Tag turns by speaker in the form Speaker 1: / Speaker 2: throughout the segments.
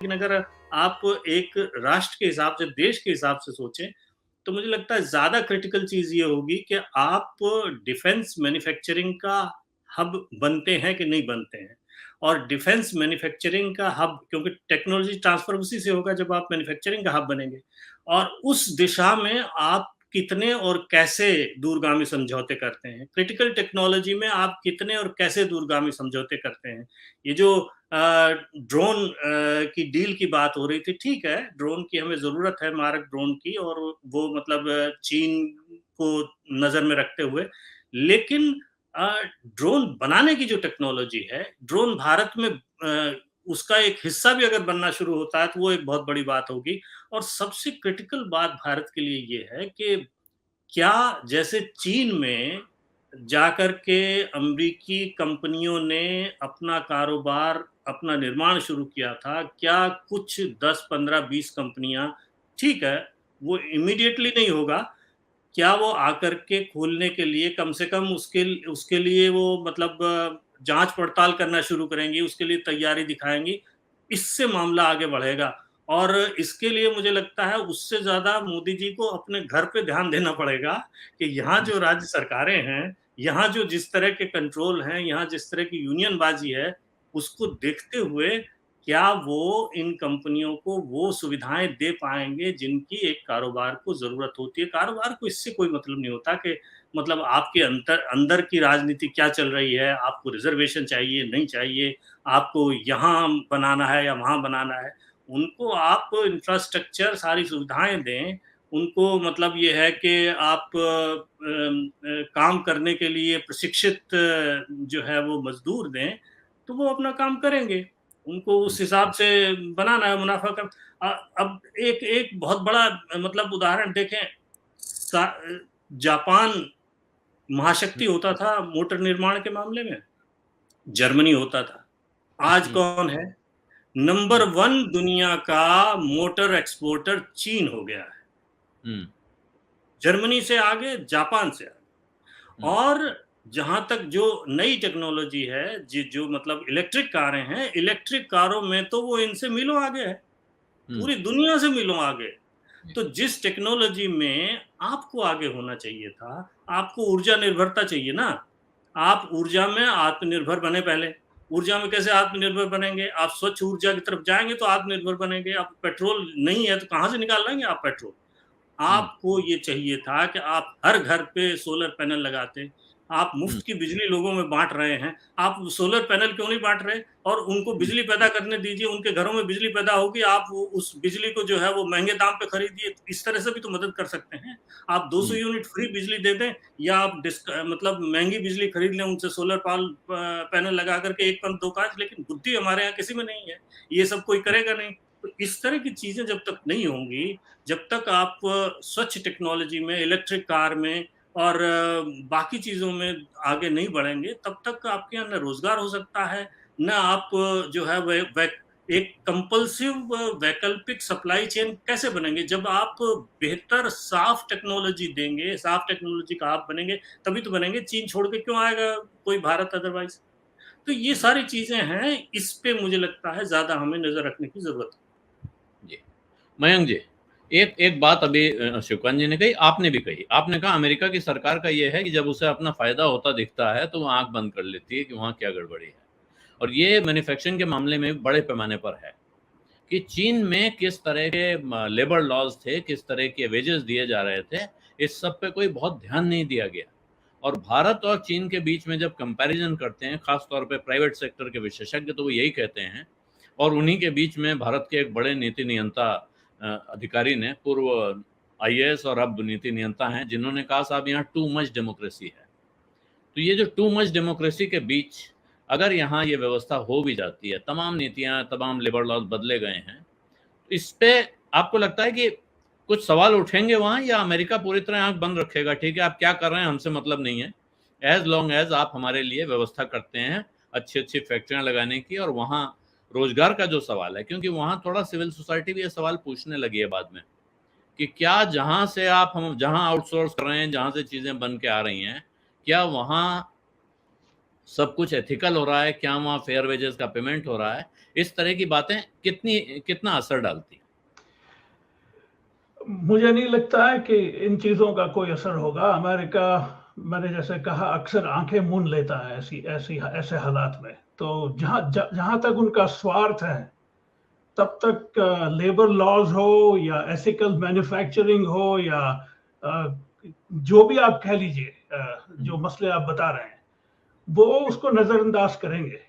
Speaker 1: लेकिन अगर आप एक राष्ट्र के हिसाब से, देश के हिसाब से सोचें, तो मुझे लगता है ज़्यादा क्रिटिकल चीज़ ये होगी कि आप डिफेंस मैन्युफैक्चरिंग का हब बनते हैं कि नहीं बनते हैं। और डिफेंस मैन्युफैक्चरिंग का हब, क्योंकि टेक्नोलॉजी ट्रांसफ़र उसी से होगा जब आप मैन्युफैक्चरिंग का हब बनेंगे। और उस दिशा में आप कितने और कैसे दूरगामी समझौते करते हैं। क्रिटिकल टेक्नोलॉजी में आप कितने और कैसे दूरगामी समझौते करते हैं। ये जो ड्रोन की डील की बात हो रही थी, ठीक है, ड्रोन की हमें ज़रूरत है, मारक ड्रोन की, और वो मतलब चीन को नज़र में रखते हुए। लेकिन ड्रोन बनाने की जो टेक्नोलॉजी है, ड्रोन भारत में उसका एक हिस्सा भी अगर बनना शुरू होता है, तो वो एक बहुत बड़ी बात होगी। और सबसे क्रिटिकल बात भारत के लिए ये है कि क्या जैसे चीन में जाकर के अमेरिकी कंपनियों ने अपना कारोबार, अपना निर्माण शुरू किया था, क्या कुछ 10, 15, 20 कंपनियां, ठीक है, वो इमीडिएटली नहीं होगा, क्या वो आकर के खोलने के लिए कम से कम उसके उसके लिए वो मतलब जांच पड़ताल करना शुरू करेंगी, उसके लिए तैयारी दिखाएंगी, इससे मामला आगे बढ़ेगा। और इसके लिए मुझे लगता है उससे ज्यादा मोदी जी को अपने घर पे ध्यान देना पड़ेगा कि यहाँ जो राज्य सरकारें हैं, यहाँ जो जिस तरह के कंट्रोल हैं, यहाँ जिस तरह की यूनियन बाजी है, उसको देखते हुए क्या वो इन कंपनियों को वो सुविधाएं दे पाएंगे जिनकी एक कारोबार को जरूरत होती है। कारोबार को इससे कोई मतलब नहीं होता कि मतलब आपके अंतर अंदर की राजनीति क्या चल रही है, आपको रिजर्वेशन चाहिए नहीं चाहिए, आपको यहाँ बनाना है या वहाँ बनाना है। उनको आप इंफ्रास्ट्रक्चर, सारी सुविधाएं दें। उनको मतलब ये है कि आप काम करने के लिए प्रशिक्षित जो है वो मजदूर दें, तो वो अपना काम करेंगे। उनको उस हिसाब से बनाना है मुनाफा का। अब एक एक बहुत बड़ा मतलब उदाहरण देखें, जापान महाशक्ति होता था मोटर निर्माण के मामले में, जर्मनी होता था। आज कौन है? नंबर वन दुनिया का मोटर एक्सपोर्टर चीन हो गया है। जर्मनी से आगे, जापान से आगे। और जहां तक जो नई टेक्नोलॉजी है, जो मतलब इलेक्ट्रिक कारें हैं, इलेक्ट्रिक कारों में तो वो इनसे मीलों आगे है, पूरी दुनिया से मीलों आगे। तो जिस टेक्नोलॉजी में आपको आगे होना चाहिए था, आपको ऊर्जा निर्भरता चाहिए ना, आप ऊर्जा में आत्मनिर्भर बने पहले। ऊर्जा में कैसे आत्मनिर्भर बनेंगे? आप स्वच्छ ऊर्जा की तरफ जाएंगे तो आत्मनिर्भर बनेंगे। आप पेट्रोल नहीं है तो कहां से निकाल लेंगे आप पेट्रोल? आपको ये चाहिए था कि आप हर घर पे सोलर पैनल लगाते। आप मुफ्त की बिजली लोगों में बाँट रहे हैं। आप सोलर पैनल क्यों नहीं बाँट रहे? और उनको बिजली पैदा करने दीजिए, उनके घरों में बिजली पैदा होगी, आप वो उस बिजली को जो है वो महँगे दाम पे खरीदिए। इस तरह से भी तो मदद कर सकते हैं। आप 200 यूनिट फ्री बिजली दे दें, या आप मतलब महँगी बिजली खरीद लें उनसे, सोलर पैनल लगा कर के 1 पंथ 2 काज। लेकिन बुद्धि हमारे यहाँ किसी में नहीं है। ये सब कोई करेगा नहीं। तो इस तरह की चीज़ें जब तक नहीं होंगी, जब तक आप स्वच्छ टेक्नोलॉजी में, इलेक्ट्रिक कार में और बाकी चीज़ों में आगे नहीं बढ़ेंगे, तब तक आपके यहाँ ना रोज़गार हो सकता है, ना आप जो है वे वे एक कंपल्सिव वैकल्पिक सप्लाई चेन कैसे बनेंगे? जब आप बेहतर साफ टेक्नोलॉजी देंगे, साफ टेक्नोलॉजी का हब बनेंगे, तभी तो बनेंगे। चीन छोड़ के क्यों आएगा कोई भारत अदरवाइज़? तो ये सारी चीज़ें हैं, इस पे मुझे लगता है ज़्यादा हमें नज़र रखने की ज़रूरत है।
Speaker 2: जी। मयंक जी, एक एक बात अभी शिवकांत जी ने कही, आपने भी कही। आपने कहा अमेरिका की सरकार का ये है कि जब उसे अपना फ़ायदा होता दिखता है, तो वो आँख बंद कर लेती है कि वहाँ क्या गड़बड़ी है। और ये मैन्युफैक्चरिंग के मामले में बड़े पैमाने पर है कि चीन में किस तरह के लेबर लॉज़ थे, किस तरह के वेजेस दिए जा रहे थे, इस सब पे कोई बहुत ध्यान नहीं दिया गया। और भारत और चीन के बीच में जब कंपैरिजन करते हैं, ख़ास तौर पे प्राइवेट सेक्टर के विशेषज्ञ, तो वो यही कहते हैं। और उन्हीं के बीच में भारत के एक बड़े नीति नियंता अधिकारी ने, पूर्व आईएएस और अब नीति नियंता हैं, जिन्होंने कहा साहब यहाँ टू मच डेमोक्रेसी है। तो ये जो टू मच डेमोक्रेसी के बीच अगर यहाँ ये व्यवस्था हो भी जाती है, तमाम नीतियाँ, तमाम लेबर लॉज बदले गए हैं, इस पे आपको लगता है कि कुछ सवाल उठेंगे वहाँ, या अमेरिका पूरी तरह आंख बंद रखेगा, ठीक है आप क्या कर रहे हैं हमसे मतलब नहीं है, एज लॉन्ग एज आप हमारे लिए व्यवस्था करते हैं अच्छी अच्छी फैक्ट्रियां लगाने की। और वहाँ रोजगार का जो सवाल है, क्योंकि वहाँ थोड़ा सिविल सोसाइटी भी ये सवाल पूछने लगी है बाद में कि क्या जहाँ से आप हम जहाँ आउटसोर्स कर रहे हैं, जहाँ से चीज़ें बन के आ रही हैं, क्या वहाँ सब कुछ एथिकल हो रहा है, क्या वहाँ फेयर वेजेस का पेमेंट हो रहा है, इस तरह की बातें कितना असर डालती?
Speaker 3: मुझे नहीं लगता है कि इन चीज़ों का कोई असर होगा। अमेरिका, मैंने जैसे कहा, अक्सर आंखें मूंद लेता है ऐसे हालात में। तो जहाँ तक उनका स्वार्थ है, तब तक लेबर लॉज हो या एथिकल मैन्युफैक्चरिंग हो या अ, जो भी आप कह लीजिए, जो मसले आप बता रहे हैं, वो उसको नजरअंदाज करेंगे।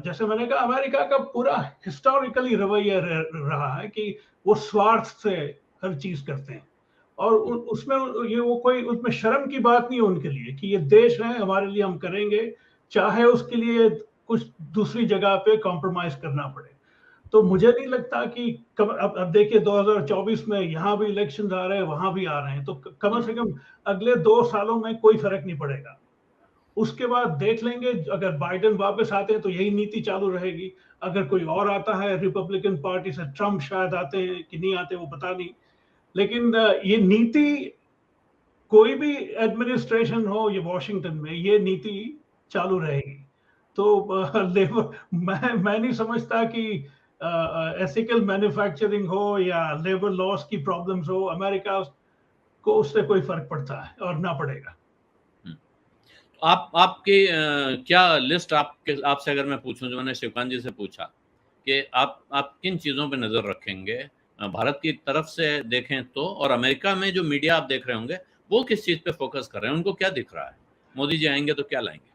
Speaker 3: जैसे मैंने कहा, अमेरिका का पूरा हिस्टोरिकली रवैया रहा है कि वो स्वार्थ से हर चीज करते हैं। और उसमें ये वो कोई उसमें शर्म की बात नहीं है उनके लिए कि ये देश है हमारे लिए, हम करेंगे, चाहे उसके लिए कुछ दूसरी जगह पे कॉम्प्रोमाइज करना पड़े। तो मुझे नहीं लगता कि अब देखिए 2024 में यहाँ भी इलेक्शन आ रहे हैं, वहां भी आ रहे हैं, तो कम से कम अगले 2 सालों में कोई फर्क नहीं पड़ेगा। उसके बाद देख लेंगे, अगर बाइडेन वापस आते हैं तो यही नीति चालू रहेगी। अगर कोई और आता है रिपब्लिकन पार्टी से, ट्रम्प शायद आते हैं कि नहीं आते वो पता नहीं, लेकिन ये नीति, कोई भी एडमिनिस्ट्रेशन हो ये वॉशिंगटन में, ये नीति चालू रहेगी। तो लेबर, मैं नहीं समझता कि एथिकल मैन्युफैक्चरिंग हो या लेबर लॉस की प्रॉब्लम्स हो, अमेरिका को उससे कोई फर्क पड़ता है और ना पड़ेगा।
Speaker 2: आपकी क्या लिस्ट आपसे अगर मैं पूछूं, जो मैंने शिवकांत जी से पूछा कि आप किन चीज़ों पे नज़र रखेंगे भारत की तरफ से देखें तो, और अमेरिका में जो मीडिया आप देख रहे होंगे वो किस चीज़ पे फोकस कर रहे हैं, उनको क्या दिख रहा है? मोदी जी आएंगे तो क्या लाएंगे?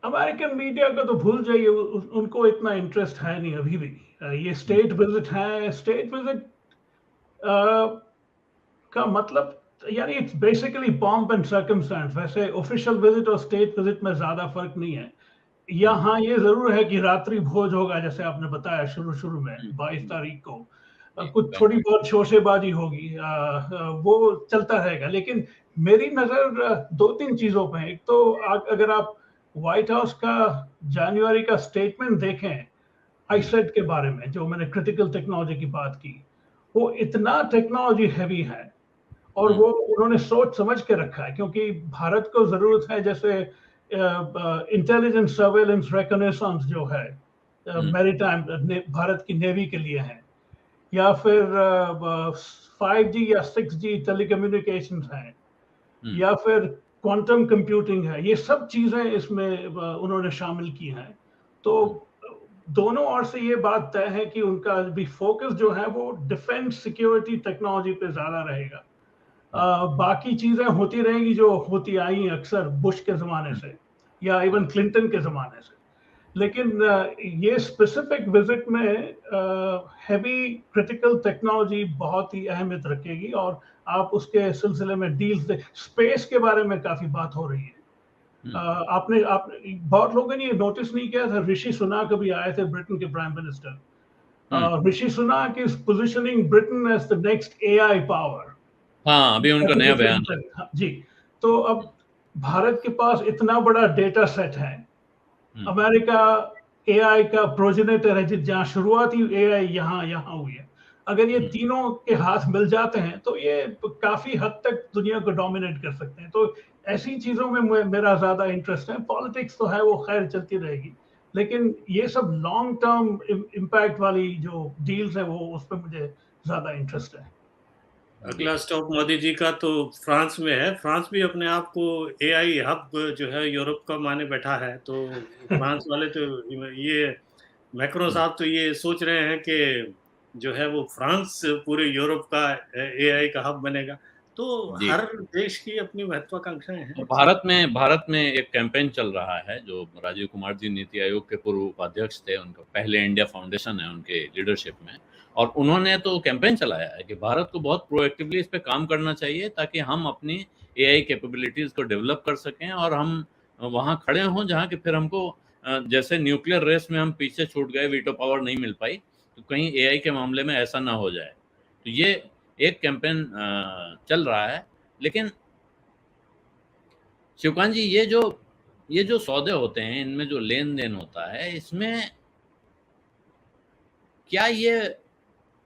Speaker 3: अमेरिकन मीडिया का तो भूल जाइए, उनको इतना इंटरेस्ट है नहीं अभी भी। ये स्टेट विजिट है, स्टेट विजिट का मतलब, यानी it's basically pomp and circumstance. वैसे ऑफिशियल विजिट और स्टेट विजिट में ज्यादा फर्क नहीं है। यहाँ ये जरूर है कि रात्रि भोज होगा, जैसे आपने बताया शुरू शुरू में 22 तारीख को। कुछ थोड़ी बहुत शोशेबाजी होगी, वो चलता रहेगा। लेकिन मेरी नजर 2-3 चीजों पे है। एक तो अगर आप व्हाइट हाउस का जनवरी का स्टेटमेंट देखें आईसेट के बारे में, जो मैंने क्रिटिकल टेक्नोलॉजी की बात की, वो इतना टेक्नोलॉजी हैवी है और वो उन्होंने सोच समझ के रखा है, क्योंकि भारत को जरूरत है, जैसे इंटेलिजेंस सर्वेलेंस रिकॉग्निशंस जो है मैरीटाइम भारत की नेवी के लिए है, या फिर 5G या 6G टेलीकम्युनिकेशंस हैं, या फिर क्वांटम कंप्यूटिंग है। ये सब चीजें इसमें उन्होंने शामिल की हैं। तो दोनों ओर से ये बात तय है कि उनका भी फोकस जो है वो डिफेंस सिक्योरिटी टेक्नोलॉजी पे ज्यादा रहेगा। बाकी चीजें होती रहेंगी जो होती आई अक्सर बुश के जमाने से या इवन क्लिंटन के जमाने से। लेकिन ये स्पेसिफिक विजिट में हैवी क्रिटिकल टेक्नोलॉजी बहुत ही अहमियत रखेगी। और आप उसके सिलसिले में डील्स, स्पेस के बारे में काफी बात हो रही है। आपने बहुत लोगों ने ये नोटिस नहीं किया था, ऋषि सुनाक अभी आए थे, ब्रिटेन के prime minister. Rishi Sunak is positioning Britain as the next AI power.
Speaker 2: हाँ, अभी उनका नया बयान है।
Speaker 3: जी। तो अब भारत के पास इतना बड़ा डेटा सेट है, अमेरिका एआई का प्रोजेनेटर है, जहां शुरुआती एआई यहाँ हुई है। अगर ये तीनों के हाथ मिल जाते हैं तो ये काफी हद तक दुनिया को डोमिनेट कर सकते हैं। तो ऐसी चीजों में मेरा ज्यादा इंटरेस्ट है। पॉलिटिक्स तो है, वो खैर चलती रहेगी, लेकिन ये सब लॉन्ग टर्म इम्पैक्ट वाली जो डील्स है, वो उस पर मुझे ज्यादा इंटरेस्ट है।
Speaker 1: अगला स्टॉप मोदी जी का तो फ्रांस में है। फ्रांस भी अपने आप को एआई हब जो है यूरोप का माने बैठा है। तो फ्रांस वाले तो ये मैक्रो साहब तो ये सोच रहे हैं कि जो है वो फ्रांस पूरे यूरोप का एआई का हब बनेगा। तो
Speaker 2: जी।
Speaker 1: हर देश की अपनी महत्वाकांक्षाएं हैं।
Speaker 2: भारत में एक कैंपेन चल रहा है, जो राजीव कुमार जी नीति आयोग के पूर्व उपाध्यक्ष थे, उनका पहले इंडिया फाउंडेशन है उनके लीडरशिप में, और उन्होंने तो कैंपेन चलाया है कि भारत को बहुत प्रोएक्टिवली इस पे काम करना चाहिए ताकि हम अपनी एआई कैपेबिलिटीज को डेवलप कर सकें और हम वहाँ खड़े हों जहाँ कि फिर हमको जैसे न्यूक्लियर रेस में हम पीछे छूट गए, वीटो पावर नहीं मिल पाई, तो कहीं एआई के मामले में ऐसा ना हो जाए। तो ये एक कैंपेन चल रहा है। लेकिन शिवकांत जी, ये जो सौदे होते हैं, इनमें जो लेन देन होता है, इसमें क्या ये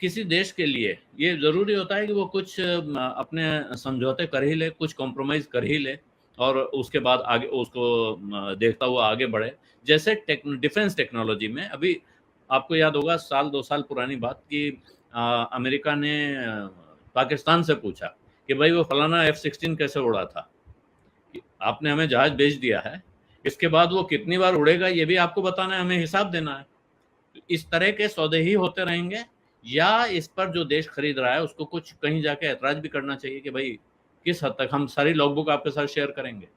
Speaker 2: किसी देश के लिए ये जरूरी होता है कि वो कुछ अपने समझौते कर ही ले, कुछ कॉम्प्रोमाइज कर ही ले और उसके बाद आगे उसको देखता हुआ आगे बढ़े? जैसे डिफेंस टेक्नोलॉजी में अभी आपको याद होगा साल 2 साल पुरानी बात कि अमेरिका ने पाकिस्तान से पूछा कि भाई वो फलाना F-16 कैसे उड़ा था, आपने हमें जहाज बेच दिया है, इसके बाद वो कितनी बार उड़ेगा ये भी आपको बताना है, हमें हिसाब देना है। तो इस तरह के सौदे ही होते रहेंगे, या इस पर जो देश खरीद रहा है उसको कुछ कहीं जाके ऐतराज भी करना चाहिए कि भाई किस हद तक हम सारी लॉगबुक आपके साथ शेयर करेंगे।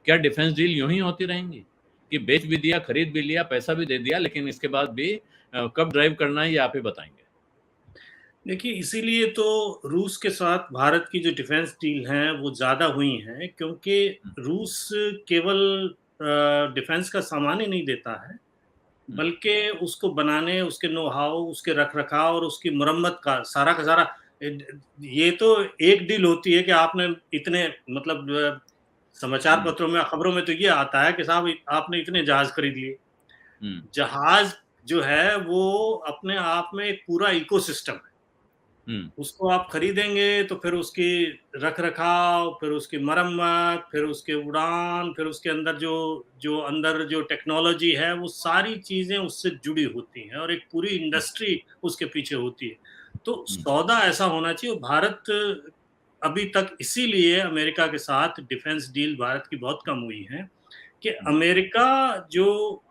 Speaker 2: क्या डिफेंस डील यूं ही होती रहेंगी कि बेच भी दिया, खरीद भी लिया, पैसा भी दे दिया, लेकिन इसके बाद भी कब ड्राइव करना है ये आप ही बताएंगे?
Speaker 1: देखिए, इसीलिए तो रूस के साथ भारत की जो डिफेंस डील हैं वो ज़्यादा हुई हैं, क्योंकि रूस केवल डिफेंस का सामान ही नहीं देता है, बल्कि उसको बनाने, उसके नो हाउ, उसके रख-रखाव और उसकी मरम्मत का सारा ये तो एक डील होती है कि आपने इतने मतलब समाचार पत्रों में, खबरों में तो ये आता है कि साहब आपने इतने जहाज़ खरीद लिए। जहाज़ जो है वो अपने आप में एक पूरा इकोसिस्टम है। उसको आप खरीदेंगे तो फिर उसकी रख-रखाव, फिर उसकी मरम्मत, फिर उसके उड़ान, फिर उसके अंदर जो टेक्नोलॉजी है, वो सारी चीज़ें उससे जुड़ी होती हैं और एक पूरी इंडस्ट्री उसके पीछे होती है। तो सौदा ऐसा होना चाहिए। भारत अभी तक इसीलिए अमेरिका के साथ डिफेंस डील भारत की बहुत कम हुई है कि अमेरिका जो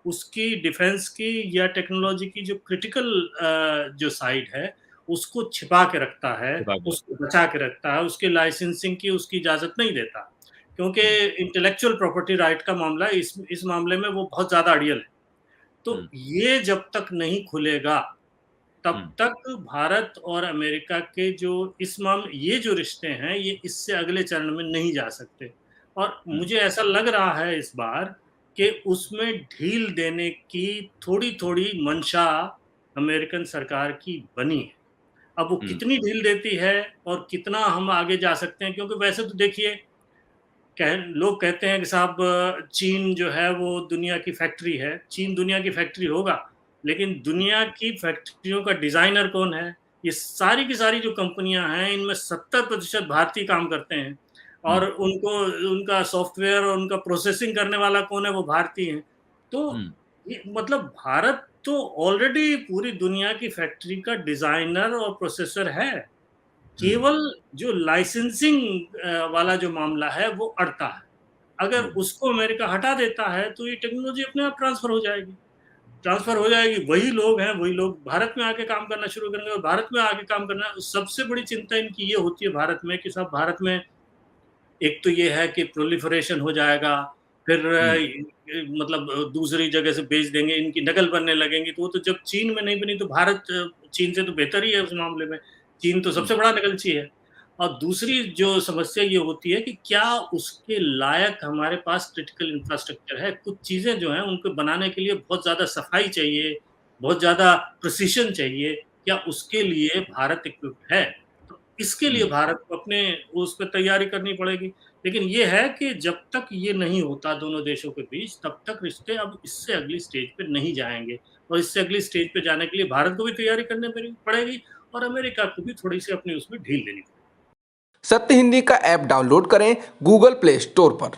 Speaker 1: उसकी डिफेंस की या टेक्नोलॉजी की जो क्रिटिकल जो साइड है, उसको छिपा के रखता है, उसको बचा के रखता है, उसके लाइसेंसिंग की उसकी इजाज़त नहीं देता। क्योंकि इंटेलेक्चुअल प्रॉपर्टी राइट का मामला इस मामले में वो बहुत ज़्यादा अड़ियल है। तो ये जब तक नहीं खुलेगा, तब तक भारत और अमेरिका के ये जो रिश्ते हैं, ये इससे अगले चरण में नहीं जा सकते। और मुझे ऐसा लग रहा है इस बार कि उसमें ढील देने की थोड़ी-थोड़ी मंशा अमेरिकन सरकार की बनी है। अब वो कितनी ढील देती है और कितना हम आगे जा सकते हैं, क्योंकि वैसे तो देखिए लोग कहते हैं कि साहब चीन जो है वो दुनिया की फैक्ट्री है। चीन दुनिया की फैक्ट्री होगा, लेकिन दुनिया की फैक्ट्रियों का डिज़ाइनर कौन है? ये सारी की सारी जो कंपनियां हैं, इनमें 70% भारतीय काम करते हैं और उनका सॉफ्टवेयर और उनका प्रोसेसिंग करने वाला कौन है? वो भारतीय हैं। तो ये मतलब भारत तो ऑलरेडी पूरी दुनिया की फैक्ट्री का डिज़ाइनर और प्रोसेसर है। केवल जो लाइसेंसिंग वाला जो मामला है वो अड़ता है। अगर उसको अमेरिका हटा देता है तो ये टेक्नोलॉजी अपने आप ट्रांसफ़र हो जाएगी। वही लोग भारत में आके काम करना शुरू करेंगे और भारत में आके काम करना। सबसे बड़ी चिंता इनकी ये होती है भारत में कि साहब भारत में एक तो ये है कि प्रोलिफरेशन हो जाएगा, फिर मतलब दूसरी जगह से बेच देंगे, इनकी नकल बनने लगेंगी, तो वो तो जब चीन में नहीं बनी तो भारत चीन से तो बेहतर ही है उस मामले में। चीन तो सबसे बड़ा नकलची है। और दूसरी जो समस्या ये होती है कि क्या उसके लायक हमारे पास क्रिटिकल इंफ्रास्ट्रक्चर है? कुछ चीज़ें जो हैं उनको बनाने के लिए बहुत ज़्यादा सफाई चाहिए, बहुत ज़्यादा प्रिसिशन चाहिए, क्या उसके लिए भारत इक्विप्ड है? तो इसके लिए भारत को अपने उस पे तैयारी करनी पड़ेगी। लेकिन ये है कि जब तक ये नहीं होता दोनों देशों के बीच, तब तक रिश्ते अब इससे अगली स्टेज पे नहीं जाएँगे और इससे अगली स्टेज पे जाने के लिए भारत को भी तैयारी करनी पड़ेगी और अमेरिका को भी थोड़ी-सी अपनी उसमें ढील देनी पड़ेगी।
Speaker 4: सत्य हिंदी का ऐप डाउनलोड करें गूगल प्ले स्टोर पर।